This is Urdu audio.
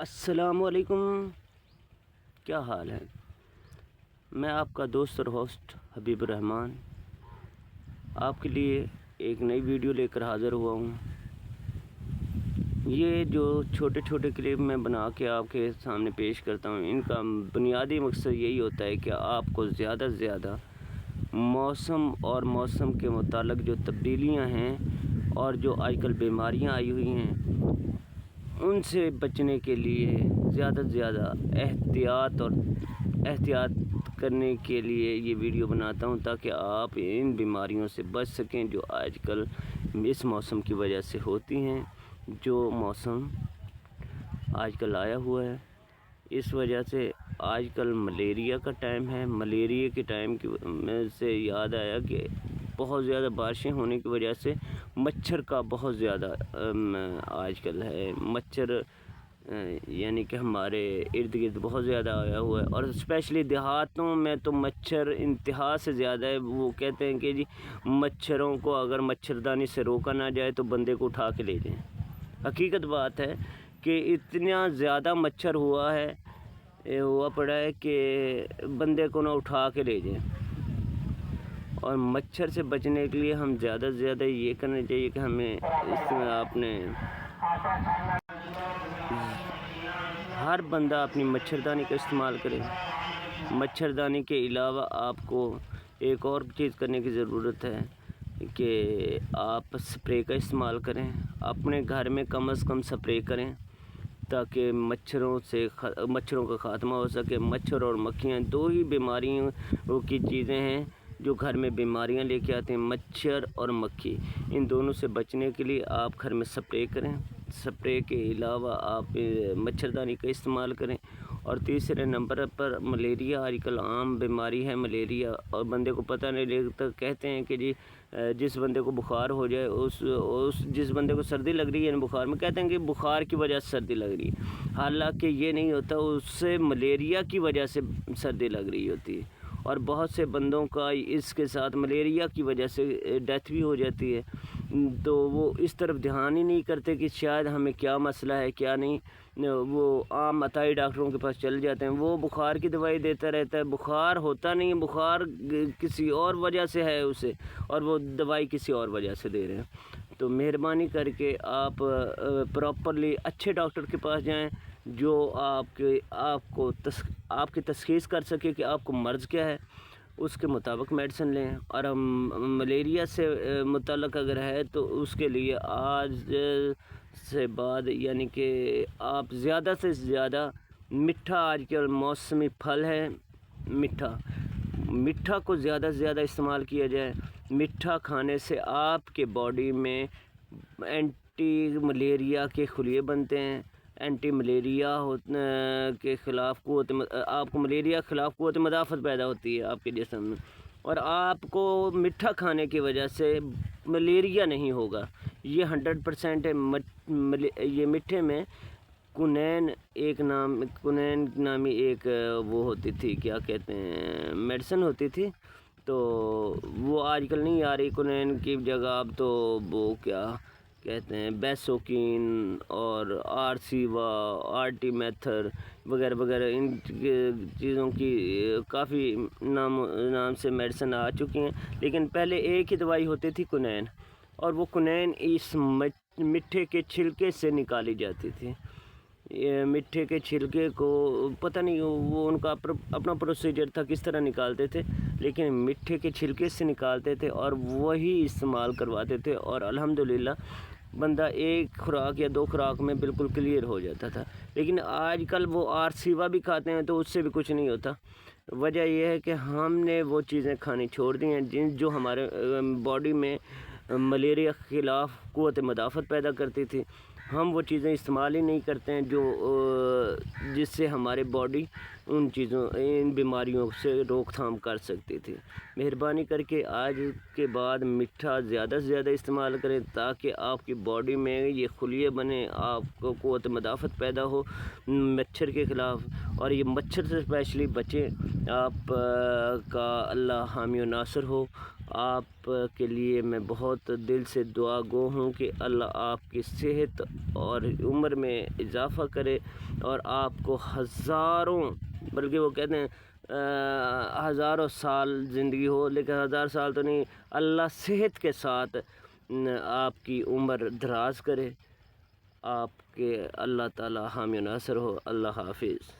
السلام علیکم، کیا حال ہے؟ میں آپ کا دوست اور ہوسٹ حبیب الرحمن آپ کے لیے ایک نئی ویڈیو لے کر حاضر ہوا ہوں۔ یہ جو چھوٹے چھوٹے کلپ میں بنا کے آپ کے سامنے پیش کرتا ہوں، ان کا بنیادی مقصد یہی ہوتا ہے کہ آپ کو زیادہ سے زیادہ موسم کے متعلق جو تبدیلیاں ہیں اور جو آج کل بیماریاں آئی ہوئی ہیں ان سے بچنے کے لیے زیادہ سے زیادہ احتیاط کرنے کے لیے یہ ویڈیو بناتا ہوں، تاکہ آپ ان بیماریوں سے بچ سکیں جو آج کل اس موسم کی وجہ سے ہوتی ہیں۔ جو موسم آج کل آیا ہوا ہے، اس وجہ سے آج کل ملیریا کا ٹائم ہے۔ ملیریا کے ٹائم کی میں سے یاد آیا کہ بہت زیادہ بارشیں ہونے کی وجہ سے مچھر کا بہت زیادہ آج کل ہے۔ مچھر یعنی کہ ہمارے ارد گرد بہت زیادہ آیا ہوا ہے، اور اسپیشلی دیہاتوں میں تو مچھر انتہا سے زیادہ ہے۔ وہ کہتے ہیں کہ جی مچھروں کو اگر مچھردانی سے روکا نہ جائے تو بندے کو اٹھا کے لے جائیں۔ حقیقت بات ہے کہ اتنا زیادہ مچھر ہوا پڑا ہے کہ بندے کو نہ اٹھا کے لے جائیں۔ اور مچھر سے بچنے کے لیے ہم زیادہ سے زیادہ یہ کرنا چاہیے کہ ہمیں اس میں ہر بندہ اپنی مچھردانی کا استعمال کرے۔ مچھردانی کے علاوہ آپ کو ایک اور چیز کرنے کی ضرورت ہے کہ آپ سپرے کا استعمال کریں۔ اپنے گھر میں کم از کم سپرے کریں تاکہ مچھروں کا خاتمہ ہو سکے۔ مچھر اور مکھیاں دو ہی بیماریوں کی چیزیں ہیں جو گھر میں بیماریاں لے کے آتے ہیں، مچھر اور مکھی۔ ان دونوں سے بچنے کے لیے آپ گھر میں سپرے کریں۔ سپرے کے علاوہ آپ مچھردانی کا استعمال کریں۔ اور تیسرے نمبر پر ملیریا آج کل عام بیماری ہے ملیریا، اور بندے کو پتہ نہیں لگتا۔ کہتے ہیں کہ جی جس بندے کو بخار ہو جائے جس بندے کو سردی لگ رہی ہے بخار میں، کہتے ہیں کہ بخار کی وجہ سے سردی لگ رہی ہے، حالانکہ یہ نہیں ہوتا، اس سے ملیریا کی وجہ سے سردی لگ رہی ہوتی ہے۔ اور بہت سے بندوں کا اس کے ساتھ ملیریا کی وجہ سے ڈیتھ بھی ہو جاتی ہے، تو وہ اس طرف دھیان ہی نہیں کرتے کہ شاید ہمیں کیا مسئلہ ہے کیا نہیں۔ وہ عام عطائی ڈاکٹروں کے پاس چل جاتے ہیں، وہ بخار کی دوائی دیتا رہتا ہے، بخار ہوتا نہیں ہے، بخار کسی اور وجہ سے ہے اسے، اور وہ دوائی کسی اور وجہ سے دے رہے ہیں۔ تو مہربانی کر کے آپ پراپرلی اچھے ڈاکٹر کے پاس جائیں جو آپ کی تشخیص کر سکے کہ آپ کو مرض کیا ہے، اس کے مطابق میڈیسن لیں۔ اور ملیریا سے متعلق اگر ہے تو اس کے لیے آج سے بعد یعنی کہ آپ زیادہ سے زیادہ میٹھا، آج کل موسمی پھل ہے میٹھا کو زیادہ سے زیادہ استعمال کیا جائے۔ میٹھا کھانے سے آپ کے باڈی میں اینٹی ملیریا کے خلیے بنتے ہیں، اینٹی ملیریا کے خلاف آپ کو ملیریا کے خلاف قوت مدافعت پیدا ہوتی ہے آپ کے جسم میں، اور آپ کو میٹھا کھانے کی وجہ سے ملیریا نہیں ہوگا، یہ 100% ہے۔ یہ میٹھے میں کنین نامی ایک وہ ہوتی تھی، کیا کہتے ہیں، میڈیسن ہوتی تھی، تو وہ آج کل نہیں آ رہی کنین کی جگہ، اب تو وہ کیا کہتے ہیں بیسوکین اور آرسیوا، آرٹی میتھر وغیرہ وغیرہ، ان چیزوں کی کافی نام سے میڈیسن آ چکی ہیں، لیکن پہلے ایک ہی دوائی ہوتی تھی کنین، اور وہ کنین اس مٹھے کے چھلکے سے نکالی جاتی تھی۔ مٹھے کے چھلکے کو پتہ نہیں وہ ان کا اپنا پروسیجر تھا کس طرح نکالتے تھے، لیکن مٹھے کے چھلکے سے نکالتے تھے اور وہی استعمال کرواتے تھے، اور الحمدللہ بندہ ایک خوراک یا 2 خوراک میں بالکل کلیئر ہو جاتا تھا۔ لیکن آج کل وہ آرسیوا بھی کھاتے ہیں تو اس سے بھی کچھ نہیں ہوتا۔ وجہ یہ ہے کہ ہم نے وہ چیزیں کھانی چھوڑ دی ہیں جو ہمارے باڈی میں ملیریا کے خلاف قوت مدافعت پیدا کرتی تھی۔ ہم وہ چیزیں استعمال ہی نہیں کرتے ہیں جس سے ہمارے باڈی ان چیزوں ان بیماریوں سے روک تھام کر سکتی تھی۔ مہربانی کر کے آج کے بعد میٹھا زیادہ سے زیادہ استعمال کریں تاکہ آپ کی باڈی میں یہ خلیے بنے، آپ کو قوت مدافعت پیدا ہو مچھر کے خلاف، اور یہ مچھر سے اسپیشلی بچیں۔ آپ کا اللہ حامی و ناصر ہو۔ آپ کے لیے میں بہت دل سے دعا گو ہوں کہ اللہ آپ کی صحت اور عمر میں اضافہ کرے اور آپ کو ہزاروں، بلکہ وہ کہتے ہیں ہزاروں سال زندگی ہو، لیکن 1000 سال تو نہیں، اللہ صحت کے ساتھ آپ کی عمر دراز کرے۔ آپ کے اللہ تعالی حامی و ناصر ہو۔ اللہ حافظ۔